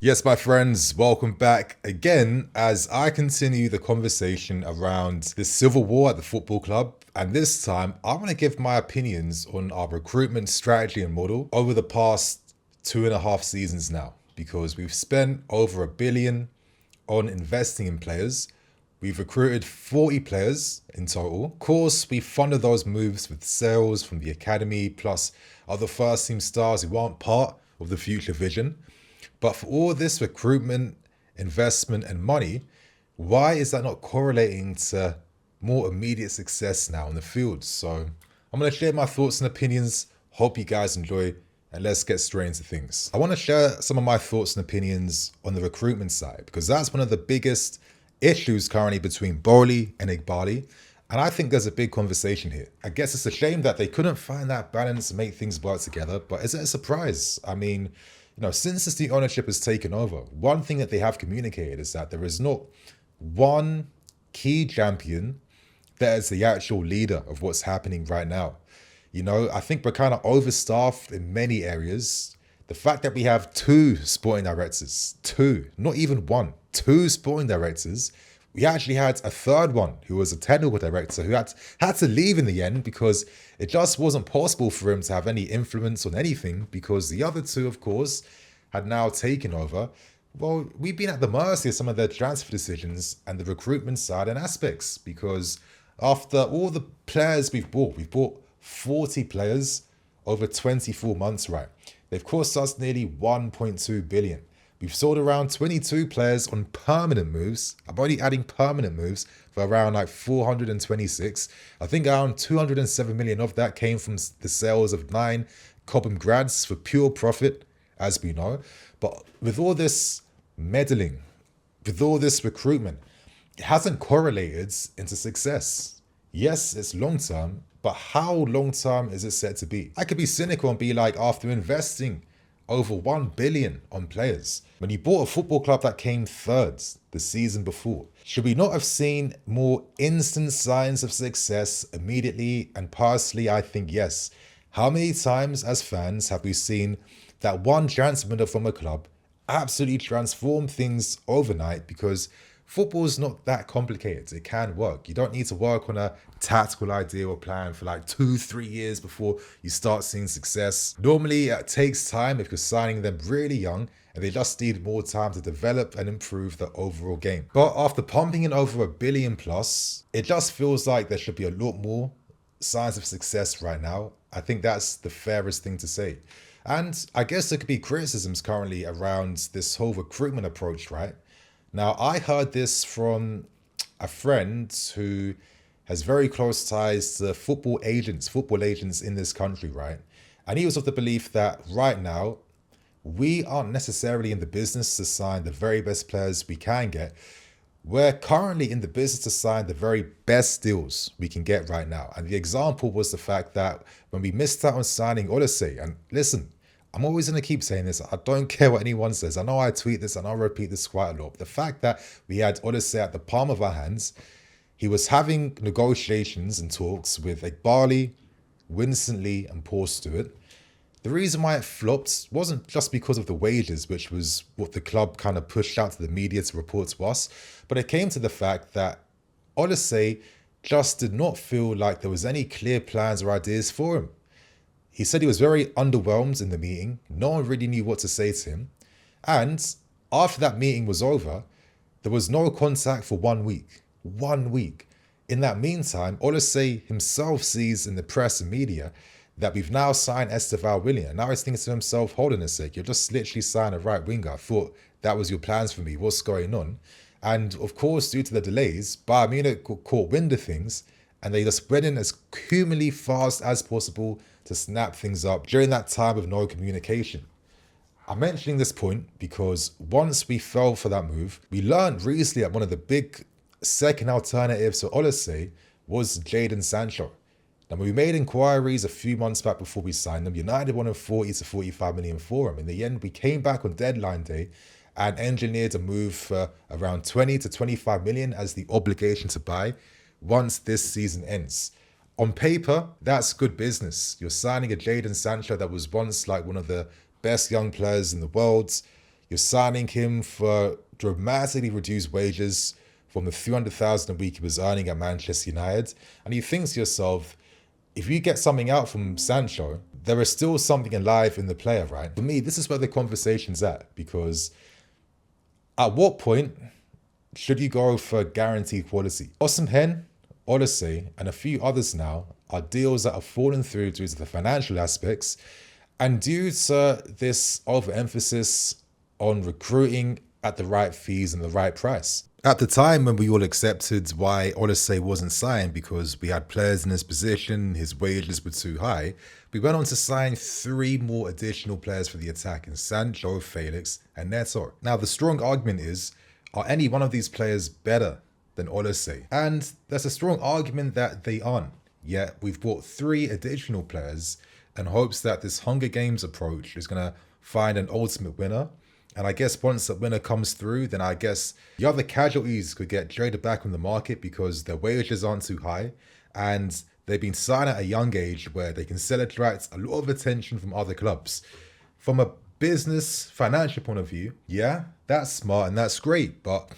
Yes, my friends, welcome back again as I continue the conversation around the civil war at the football club. And this time, I want to give my opinions on our recruitment strategy and model over the past 2.5 seasons now, because we've spent over 1 billion on investing in players. We've recruited 40 players in total. Of course, we funded those moves with sales from the academy, plus other first team stars who aren't part of the future vision. But for all this recruitment, investment, and money, why is that not correlating to more immediate success now in the field? So I'm going to share my thoughts and opinions. Hope you guys enjoy, and let's get straight into things. I want to share some of my thoughts and opinions on the recruitment side, because that's one of the biggest issues currently between Boehly and Eghbali. And I think there's a big conversation here. I guess it's a shame that they couldn't find that balance and make things work together, but is it a surprise? I mean, since this new ownership has taken over, one thing that they have communicated is that there is not one key champion that is the actual leader of what's happening right now. I think we're kind of overstaffed in many areas. The fact that we have two sporting directors, two, not even one, two sporting directors. We actually had a third one who was a technical director who had to leave in the end because it just wasn't possible for him to have any influence on anything because the other two, of course, had now taken over. Well, we've been at the mercy of some of their transfer decisions and the recruitment side and aspects because after all the players we've bought 40 players over 24 months, right? They've cost us nearly 1.2 billion. We've sold around 22 players on permanent moves. I'm only adding permanent moves for around like 426. I think around 207 million of that came from the sales of 9 Cobham grads for pure profit, as we know. But with all this meddling, with all this recruitment, it hasn't correlated into success. Yes, it's long term, but how long term is it set to be? I could be cynical and be like, after investing over 1 billion on players, when you bought a football club that came third the season before, should we not have seen more instant signs of success immediately? And personally, I think yes. How many times as fans have we seen that one transfer from a club absolutely transform things overnight? Because football is not that complicated. It can work. You don't need to work on a tactical idea or plan for like 2-3 years before you start seeing success. Normally, it takes time if you're signing them really young and they just need more time to develop and improve the overall game. But after pumping in over 1 billion plus, it just feels like there should be a lot more signs of success right now. I think that's the fairest thing to say. And I guess there could be criticisms currently around this whole recruitment approach, right? Now, I heard this from a friend who has very close ties to football agents in this country, right? And he was of the belief that right now, we aren't necessarily in the business to sign the very best players we can get. We're currently in the business to sign the very best deals we can get right now. And the example was the fact that when we missed out on signing Odyssey, and listen, I'm always going to keep saying this. I don't care what anyone says. I know I tweet this and I repeat this quite a lot. But the fact that we had Odyssey at the palm of our hands, he was having negotiations and talks with Eghbali, Winston Lee, and Paul Stewart. The reason why it flopped wasn't just because of the wages, which was what the club kind of pushed out to the media to report to us, but it came to the fact that Odyssey just did not feel like there was any clear plans or ideas for him. He said he was very underwhelmed in the meeting. No one really knew what to say to him. And after that meeting was over, there was no contact for 1 week. 1 week. In that meantime, Odyssey himself sees in the press and media that we've now signed Esteval Willian. Now he's thinking to himself, hold on a sec, you're just literally signed a right winger. I thought that was your plans for me. What's going on? And of course, due to the delays, Bayern Munich caught wind of things and they just went in as humanly fast as possible to snap things up during that time of no communication. I'm mentioning this point because once we fell for that move, we learned recently that one of the big second alternatives to Odyssey was Jadon Sancho. Now, when we made inquiries a few months back before we signed them, United wanted 40 to 45 million for him. In the end, we came back on deadline day and engineered a move for around 20 to 25 million as the obligation to buy once this season ends. On paper, that's good business. You're signing a Jadon Sancho that was once like one of the best young players in the world. You're signing him for dramatically reduced wages from the 300,000 a week he was earning at Manchester United. And you think to yourself, if you get something out from Sancho, there is still something alive in the player, right? For me, this is where the conversation's at, because at what point should you go for guaranteed quality? Osimhen, Odyssey, and a few others now are deals that have fallen through due to the financial aspects and due to this overemphasis on recruiting at the right fees and the right price. At the time when we all accepted why Odyssey wasn't signed because we had players in his position, his wages were too high, we went on to sign 3 more additional players for the attack in Sancho, Felix, and Neto. Now the strong argument is, are any one of these players better than Odyssey? And there's a strong argument that they aren't. Yet we've bought 3 additional players in hopes that this Hunger Games approach is going to find an ultimate winner. And I guess once that winner comes through, then I guess the other casualties could get traded back from the market because their wages aren't too high and they've been signed at a young age where they can still attract a lot of attention from other clubs. From a business, financial point of view, yeah, that's smart and that's great. But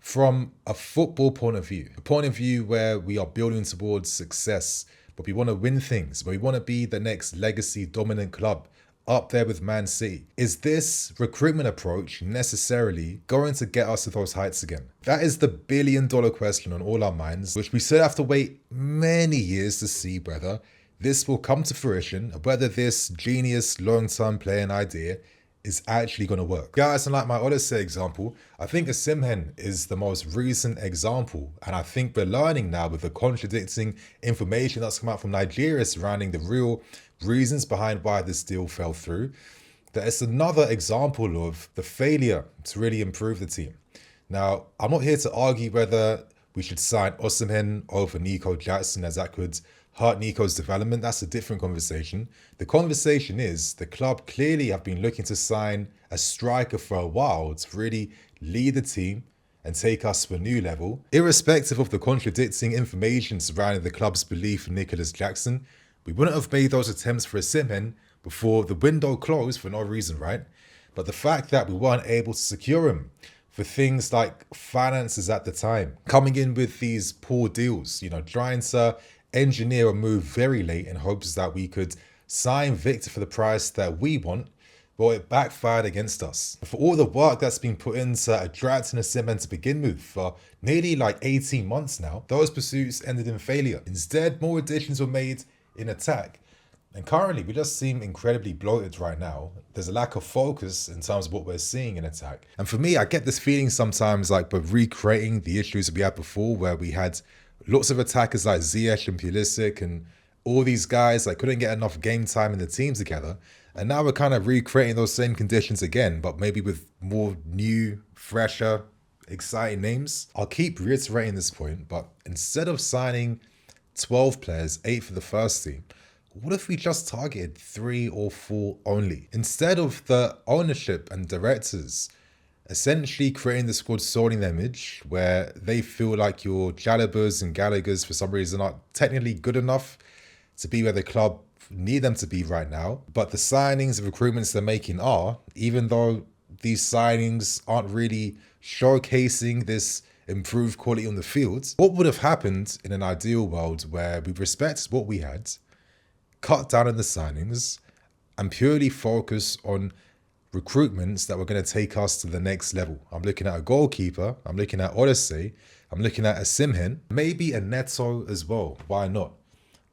from a football point of view, a point of view where we are building towards success, but we want to win things, where we want to be the next legacy dominant club, up there with Man City. Is this recruitment approach necessarily going to get us to those heights again? That is the billion-dollar question on all our minds, which we still have to wait many years to see whether this will come to fruition, whether this genius long-term playing idea is actually going to work. Guys, and like my Odyssey example, I think Osimhen is the most recent example, and I think we're learning now with the contradicting information that's come out from Nigeria surrounding the real reasons behind why this deal fell through, that it's another example of the failure to really improve the team. Now, I'm not here to argue whether we should sign Osimhen over Nico Jackson, as that could hurt Nico's development. That's a different conversation. The conversation is the club clearly have been looking to sign a striker for a while to really lead the team and take us to a new level. Irrespective of the contradicting information surrounding the club's belief in Nicolas Jackson, we wouldn't have made those attempts for Osimhen before the window closed for no reason, right? But the fact that we weren't able to secure him for things like finances at the time, coming in with these poor deals, trying to engineer a move very late in hopes that we could sign Victor for the price that we want, well, it backfired against us. For all the work that's been put into attracting Osimhen to begin with for nearly 18 months now, those pursuits ended in failure. Instead, more additions were made in attack. And currently, we just seem incredibly bloated right now. There's a lack of focus in terms of what we're seeing in attack. And for me, I get this feeling sometimes like we're recreating the issues that we had before, where we had lots of attackers like Ziyech and Pulisic and all these guys that couldn't get enough game time in the team together. And now we're kind of recreating those same conditions again, but maybe with more new, fresher, exciting names. I'll keep reiterating this point, but instead of signing 12 players, 8 for the first team, what if we just targeted 3 or 4 only? Instead of the ownership and directors essentially creating the squad solely in their image, where they feel like your Jalabers and Gallaghers for some reason aren't technically good enough to be where the club need them to be right now, but the signings and recruitments they're making are, even though these signings aren't really showcasing this improved quality on the field. What would have happened in an ideal world where we respect what we had, cut down on the signings, and purely focus on recruitments that were going to take us to the next level? I'm looking at a goalkeeper, I'm looking at Odyssey, I'm looking at Osimhen, maybe a Neto as well, why not?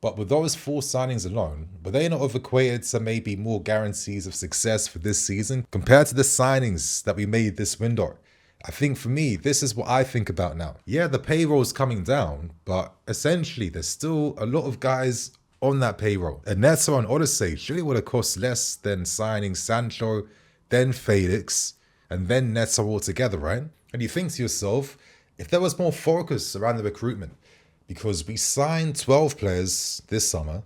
But with those 4 signings alone, were they not have equated to maybe more guarantees of success for this season compared to the signings that we made this window? I think for me, this is what I think about now. Yeah, the payroll's coming down, but essentially there's still a lot of guys on that payroll. And Neto and Odyssey surely would have cost less than signing Sancho, then Felix, and then Neto all together, right? And you think to yourself, if there was more focus around the recruitment, because we signed 12 players this summer,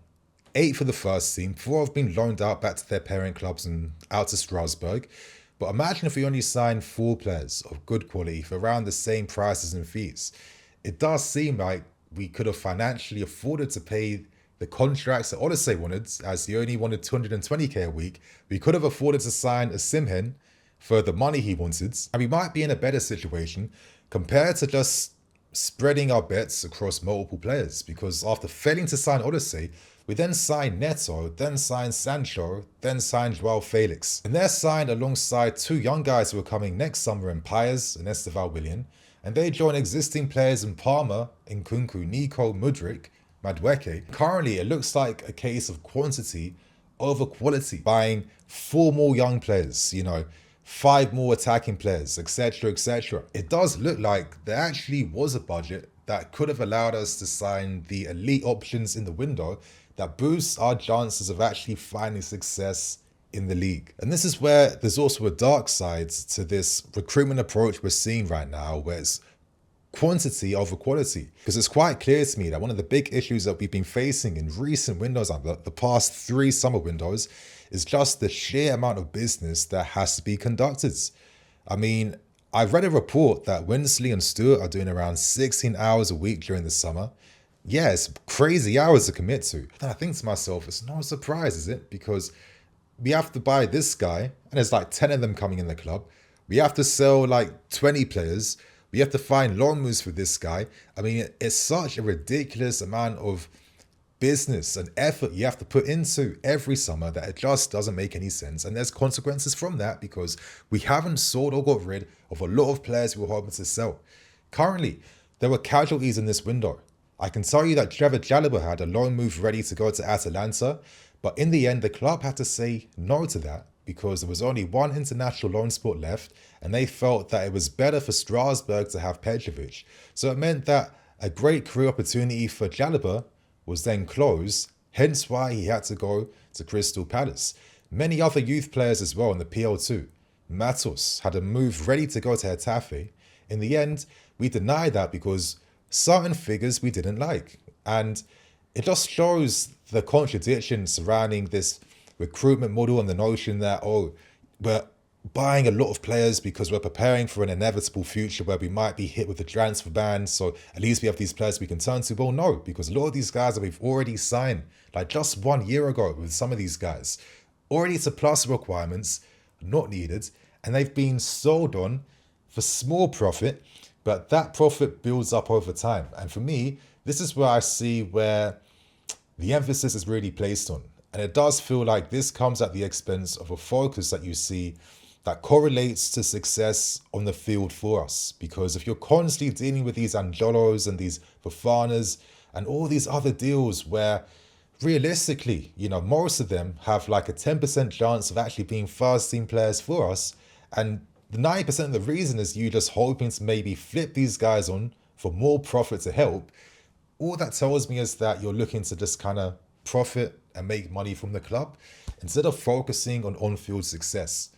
8 for the first team, 4 have been loaned out back to their parent clubs and out to Strasbourg. But imagine if we only signed 4 players of good quality for around the same prices and fees. It does seem like we could have financially afforded to pay the contracts that Odyssey wanted, as he only wanted 220k a week. We could have afforded to sign Osimhen for the money he wanted, and we might be in a better situation compared to just spreading our bets across multiple players. Because after failing to sign Odyssey, we then signed Neto, then signed Sancho, then signed Joao Felix. And they're signed alongside two young guys who are coming next summer in Pires and Esteval Willian. And they join existing players in Palmer, Nkunku, Nico, Mudryk, Madueke. Currently, it looks like a case of quantity over quality, buying 4 more young players, 5 more attacking players, etc., etc. It does look like there actually was a budget that could have allowed us to sign the elite options in the window that boosts our chances of actually finding success in the league. And this is where there's also a dark side to this recruitment approach we're seeing right now, where it's quantity over quality. Because it's quite clear to me that one of the big issues that we've been facing in recent windows, the past 3 summer windows, is just the sheer amount of business that has to be conducted. I mean, I've read a report that Winsley and Stewart are doing around 16 hours a week during the summer. Yeah, it's crazy hours to commit to. And I think to myself, it's no surprise, is it? Because we have to buy this guy, and there's like 10 of them coming in the club. We have to sell like 20 players. We have to find loan moves for this guy. I mean, it's such a ridiculous amount of business and effort you have to put into every summer that it just doesn't make any sense. And there's consequences from that because we haven't sold or got rid of a lot of players we were hoping to sell. Currently, there were casualties in this window. I can tell you that Trevor Chalobah had a loan move ready to go to Atalanta, but in the end, the club had to say no to that because there was only one international loan spot left, and they felt that it was better for Strasbourg to have Petrovic. So it meant that a great career opportunity for Chalobah was then closed, hence why he had to go to Crystal Palace. Many other youth players as well in the PL2. Matos had a move ready to go to Getafe. In the end, we denied that because certain figures we didn't like. And it just shows the contradiction surrounding this recruitment model and the notion that, we're buying a lot of players because we're preparing for an inevitable future where we might be hit with the transfer ban, so at least we have these players we can turn to. Well, no, because a lot of these guys that we've already signed, like just 1 year ago with some of these guys, already to plus requirements, not needed, and they've been sold on for small profit, but that profit builds up over time. And for me, this is where I see where the emphasis is really placed on. And it does feel like this comes at the expense of a focus that you see that correlates to success on the field for us. Because if you're constantly dealing with these Angelos and these Fofanas and all these other deals where realistically, most of them have like a 10% chance of actually being first team players for us, and the 90% of the reason is you just hoping to maybe flip these guys on for more profit to help, all that tells me is that you're looking to just kind of profit and make money from the club instead of focusing on on-field success.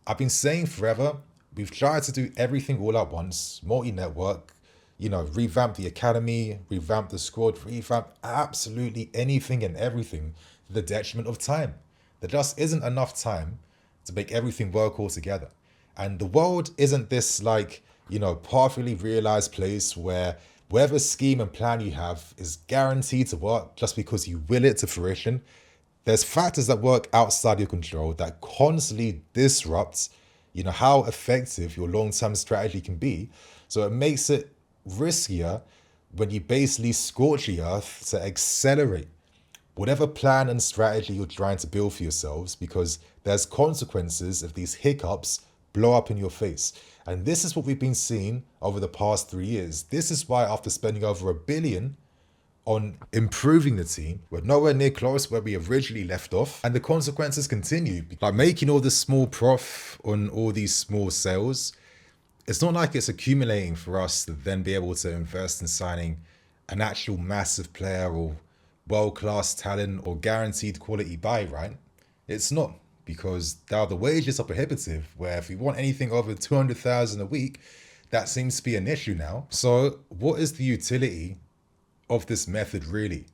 I've been saying forever, we've tried to do everything all at once, multi-network, revamp the academy, revamp the squad, revamp absolutely anything and everything to the detriment of time. There just isn't enough time to make everything work all together. And the world isn't this perfectly realized place where whatever scheme and plan you have is guaranteed to work just because you will it to fruition. There's factors that work outside your control that constantly disrupt, how effective your long-term strategy can be. So it makes it riskier when you basically scorch the earth to accelerate whatever plan and strategy you're trying to build for yourselves, because there's consequences if these hiccups blow up in your face. And this is what we've been seeing over the past 3 years. This is why after spending over $1 billion on improving the team, we're nowhere near close where we originally left off. And the consequences continue. Like making all this small prof on all these small sales, it's not like it's accumulating for us to then be able to invest in signing an actual massive player or world-class talent or guaranteed quality buy, right? It's not, because now the wages are prohibitive, where if we want anything over 200,000 a week, that seems to be an issue now. So what is the utility of this method really?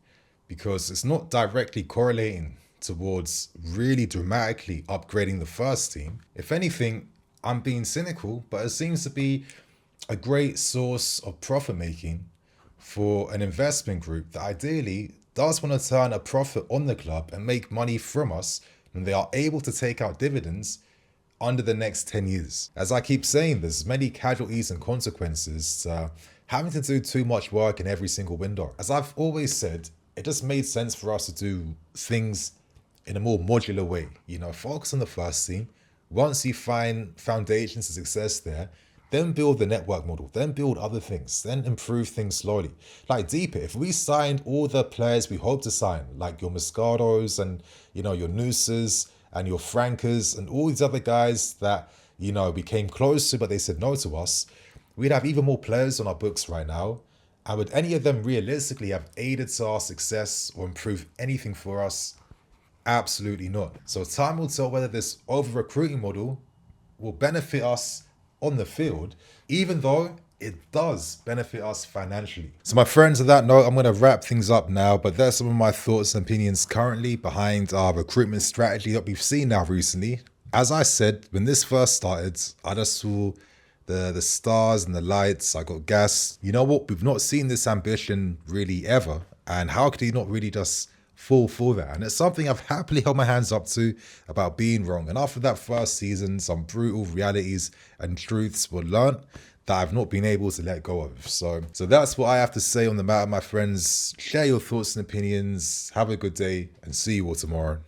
Because it's not directly correlating towards really dramatically upgrading the first team. If anything, I'm being cynical, but it seems to be a great source of profit making for an investment group that ideally does want to turn a profit on the club and make money from us when they are able to take out dividends under the next 10 years. As I keep saying, there's many casualties and consequences having to do too much work in every single window. As I've always said, it just made sense for us to do things in a more modular way. Focus on the first team. Once you find foundations of success there, then build the network model, then build other things, then improve things slowly. Like deeper, if we signed all the players we hope to sign, like your Moscatos and, your Nooses and your Frankers and all these other guys that, we came close to, but they said no to us, we'd have even more players on our books right now. And would any of them realistically have aided to our success or improved anything for us? Absolutely not. So time will tell whether this over-recruiting model will benefit us on the field, even though it does benefit us financially. So my friends, on that note, I'm going to wrap things up now, but there's some of my thoughts and opinions currently behind our recruitment strategy that we've seen now recently. As I said, when this first started, I just saw the stars and the lights. I got gas. You know what? We've not seen this ambition really ever. And how could he not really just fall for that? And it's something I've happily held my hands up to about being wrong. And after that first season, some brutal realities and truths were learnt that I've not been able to let go of. So that's what I have to say on the matter, my friends. Share your thoughts and opinions. Have a good day and see you all tomorrow.